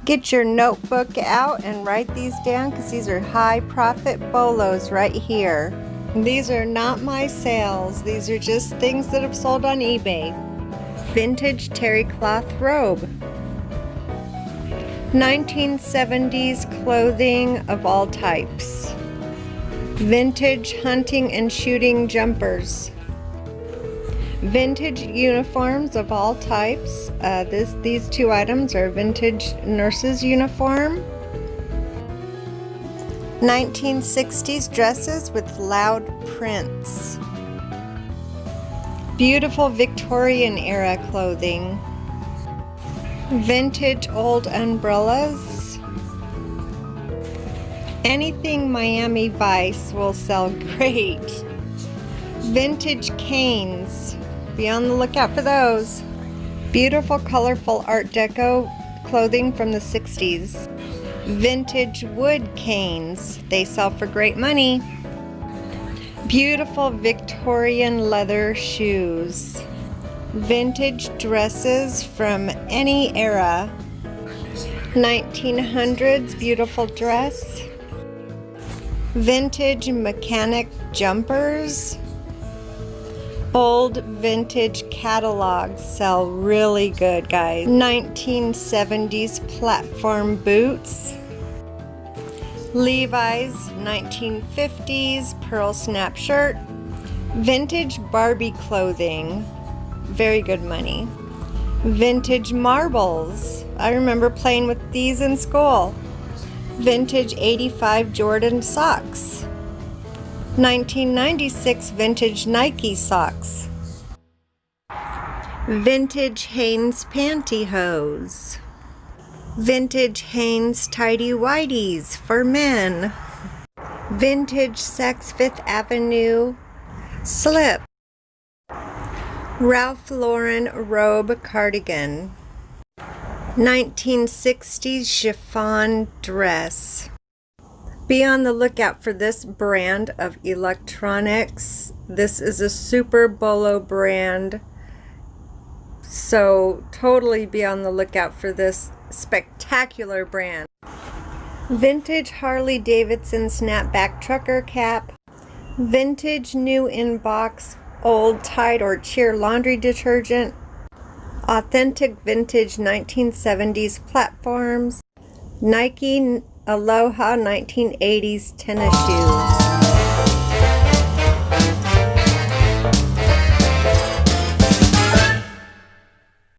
Get your notebook out and write these down because these are high profit bolos right here. These are not my sales. These are just things that have sold on eBay. Vintage terry cloth robe. 1970s clothing of all types. Vintage hunting and shooting jumpers. Vintage uniforms of all types. These two items are vintage nurse's uniform. 1960s dresses with loud prints. Beautiful Victorian era clothing. Vintage old umbrellas. Anything Miami Vice will sell great. Vintage canes. Be on the lookout for those. Beautiful colorful Art Deco clothing from the 60s. Vintage wood canes. They sell for great money. Beautiful Victorian leather shoes. Vintage dresses from any era. 1900s beautiful dress. Vintage mechanic jumpers. Old vintage catalogs sell really good, guys. 1970s platform boots. Levi's 1950s pearl snap shirt. Vintage Barbie clothing. Very good money. Vintage marbles. I remember playing with these in school. Vintage 85 Jordan socks. 1996 vintage Nike socks. Vintage Hanes pantyhose. Vintage Hanes tidy whities for men. Vintage Saks Fifth Avenue slip. Ralph Lauren robe cardigan. 1960s chiffon dress. Be on the lookout for this brand of electronics. This is a super bolo brand. So totally be on the lookout for this spectacular brand. Vintage Harley Davidson snapback trucker cap. Vintage new in box old Tide or Cheer laundry detergent. Authentic vintage 1970s platforms. Nike Aloha 1980s tennis shoes.